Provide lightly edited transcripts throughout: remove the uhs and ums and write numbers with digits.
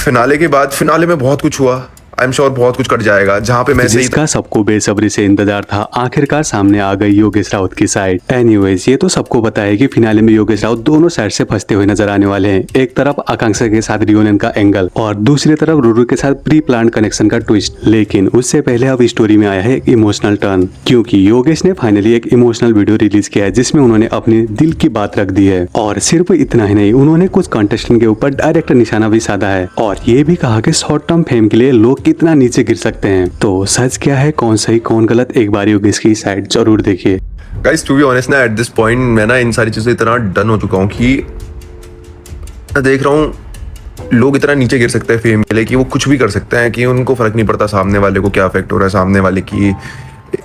Finale के बाद finale में बहुत कुछ हुआ। आई एम श्योर बहुत कुछ कट जाएगा, जहाँ पे मैं जिसका सबको बेसब्री से इंतजार था, आखिरकार सामने आ गई योगेश राउत की साइड। एनीवेज, ये तो सबको पता है कि फिनाले में योगेश राउत दोनों साइड से फंसते हुए नजर आने वाले हैं। एक तरफ आकांक्षा के साथ रियूनियन का एंगल और दूसरी तरफ रूरू के साथ प्री प्लान कनेक्शन का ट्विस्ट। लेकिन उससे पहले अब स्टोरी में आया है एक इमोशनल टर्न, क्योंकि योगेश ने फाइनली एक इमोशनल वीडियो रिलीज किया है जिसमें उन्होंने अपने दिल की बात रख दी है। और सिर्फ इतना ही नहीं, उन्होंने कुछ कंटेस्टेंट के ऊपर डायरेक्ट निशाना भी साधा है और ये भी कहा कि शॉर्ट टर्म फेम के लिए लोग कितना नीचे गिर सकते हैं। तो सच क्या है, कौन सही कौन गलत, एक बार योगेश की साइड जरूर देखिए। गाइस, टू बी ऑनेस्ट ना, एट दिस पॉइंट मैं ना इन सारी चीज़ों से इतना डन हो चुका हूँ कि मैं देख रहा हूँ लोग इतना नीचे गिर सकते हैं फेम के लिए कि वो कुछ भी कर सकते हैं, कि उनको फर्क नहीं पड़ता सामने वाले को क्या अफेक्ट हो रहा है, सामने वाले की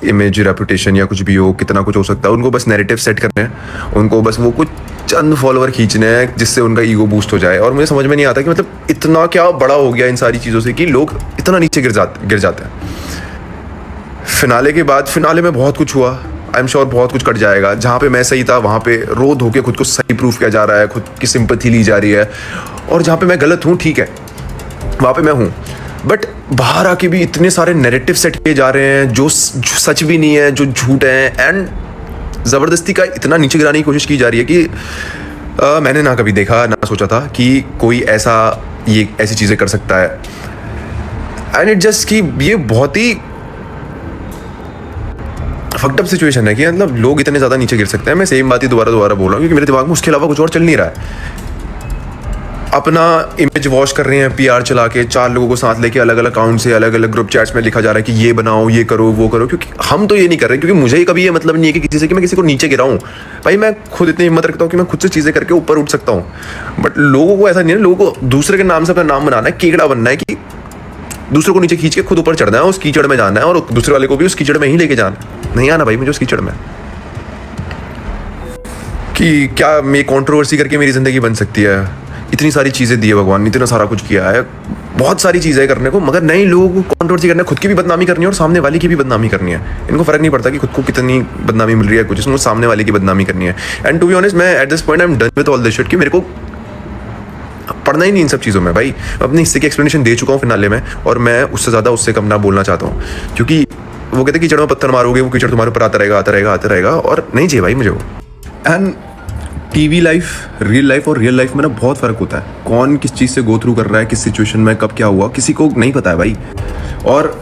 इमेज, रेपुटेशन या कुछ भी हो, कितना कुछ हो सकता है। उनको बस नैरेटिव सेट करने हैं, उनको बस वो कुछ चंद फॉलोअर खींचने हैं जिससे उनका ईगो बूस्ट हो जाए। और मुझे समझ में नहीं आता कि मतलब इतना क्या बड़ा हो गया इन सारी चीज़ों से कि लोग इतना नीचे गिर जाते हैं। फिनाले के बाद फिनाले में बहुत कुछ हुआ। आई एम श्योर बहुत कुछ कट जाएगा, जहाँ पे मैं सही था वहाँ पे रो धो के खुद को सही प्रूफ किया जा रहा है, खुद की सिंपैथी ली जा रही है। और जहाँ पे मैं गलत हूँ, ठीक है, वहाँ पे मैं हूँ। बट बाहर आके भी इतने सारे नैरेटिव सेट किए जा रहे हैं जो सच भी नहीं है, जो झूठ है, एंड ज़बरदस्ती का इतना नीचे गिराने की कोशिश की जा रही है कि मैंने ना कभी देखा ना सोचा था कि कोई ऐसी चीज़ें कर सकता है। एंड इट जस्ट कि ये बहुत ही फक्ड अप सिचुएशन है कि मतलब लोग इतने ज़्यादा नीचे गिर सकते हैं। मैं सेम बात ही दोबारा बोल रहा हूँ क्योंकि मेरे दिमाग में उसके अलावा कुछ और चल नहीं रहा है। अपना इमेज वॉश कर रहे हैं पीआर चला के, 4 लोगों को साथ लेके अलग अलग अकाउंट से अलग अलग ग्रुप चैट्स में लिखा जा रहा है कि ये बनाओ, ये करो, वो करो। क्योंकि हम तो ये नहीं कर रहे, क्योंकि मुझे कभी ये मतलब नहीं है कि किसी से कि मैं किसी को नीचे गिराऊं। भाई मैं खुद इतनी हिम्मत रखता हूँ कि मैं खुद से चीज़ें करके ऊपर उठ सकता हूँ। बट लोगों को ऐसा नहीं है, लोगों को दूसरे के नाम से अपना नाम बनाना है, कीड़ा बनना है कि दूसरों को नीचे खींच के खुद ऊपर चढ़ना है, उस कीचड़ में जाना है और दूसरे वाले को भी उस कीचड़ में ही लेके जाना। नहीं आना भाई मुझे उस कीचड़ में, कि क्या मैं कंट्रोवर्सी करके मेरी जिंदगी बन सकती है। इतनी सारी चीज़ें दी है भगवान ने, इतना सारा कुछ किया है, बहुत सारी चीज़ें करने को, मगर नहीं, लोगों को कंट्रोवर्सी करना है, खुद की भी बदनामी करनी है और सामने वाले की भी बदनामी करनी है। इनको फर्क नहीं पड़ता कि खुद को कितनी बदनामी मिल रही है, कुछ इसमें सामने वाले की बदनामी करनी है। एंड टू बी ऑनेस्ट, मैं at this point I am done with all this shit कि मेरे को पढ़ना ही नहीं इन सब चीज़ों में। भाई अपने हिस्से की एक्सप्लेनेशन दे चुका हूँ फिनाले में, और मैं उससे ज़्यादा उससे कम ना बोलना चाहता हूँ, क्योंकि वो कहते हैं कीचड़ में पत्थर मारोगे वो कीचड़ तुम्हारे ऊपर आता रहेगा, और नहीं चाहिए भाई मुझे वो। And TV life, real life और रियल लाइफ में ना बहुत फ़र्क होता है। कौन किस चीज़ से गो थ्रू कर रहा है, किस सिचुएशन में कब क्या हुआ, किसी को नहीं पता है भाई। और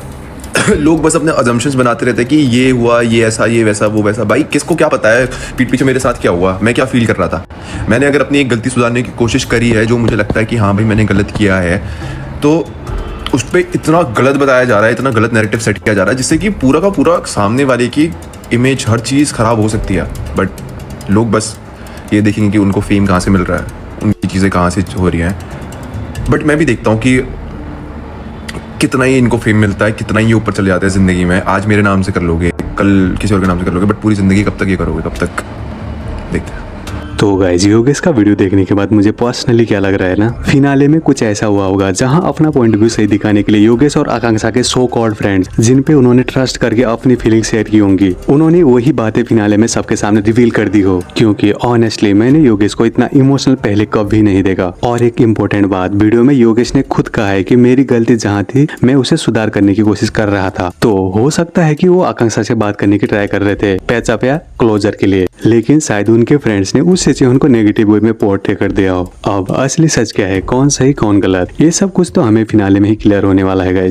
लोग बस अपने अजम्पशंस बनाते रहते हैं कि ये हुआ, ये ऐसा, ये वैसा, वो वैसा। भाई किसको क्या पता है पीठ पीछे मेरे साथ क्या हुआ, मैं क्या फील कर रहा था। मैंने अगर अपनी एक गलती सुधारने की कोशिश करी है, जो मुझे लगता है कि हाँ भाई मैंने गलत किया है, तो उस पर इतना गलत बताया जा रहा है, इतना गलत नैरेटिव सेट किया जा रहा है, जिससे कि पूरा का पूरा सामने वाले की इमेज, हर चीज़ ख़राब हो सकती है। बट लोग बस ये देखेंगे कि उनको फेम कहाँ से मिल रहा है, उनकी चीज़ें कहाँ से हो रही हैं। बट मैं भी देखता हूँ कि कितना ही इनको फेम मिलता है, कितना ही ये ऊपर चले जाते हैं ज़िंदगी में। आज मेरे नाम से कर लोगे, कल किसी और के नाम से कर लोगे, बट पूरी ज़िंदगी कब तक ये करोगे, कब तक, देखते हैं। तो गाइस, योगेश का वीडियो देखने के बाद मुझे पर्सनली क्या लग रहा है ना, फिनाले में कुछ ऐसा हुआ होगा जहां अपना पॉइंट ऑफ व्यू सही दिखाने के लिए योगेश और आकांक्षा के सो कॉल्ड फ्रेंड्स, जिन पे उन्होंने ट्रस्ट करके अपनी फीलिंग शेयर की होंगी, उन्होंने वही बातें फिनाले में सबके सामने रिवील कर दी हो। क्योंकि ऑनेस्टली मैंने योगेश को इतना इमोशनल पहले कभी नहीं देखा। और एक इम्पोर्टेंट बात, वीडियो में योगेश ने खुद कहा है कि मेरी गलती जहाँ थी मैं उसे सुधार करने की कोशिश कर रहा था। तो हो सकता है कि वो आकांक्षा से बात करने की ट्राई कर रहे थे पैचअप या क्लोजर के लिए, लेकिन शायद उनके फ्रेंड्स ने उस सिचुएशन को नेगेटिव वे में पोर्ट्रे कर दिया हो। अब असली सच क्या है, कौन सही कौन गलत, ये सब कुछ तो हमें फिनाले में ही क्लियर होने वाला है गाइस।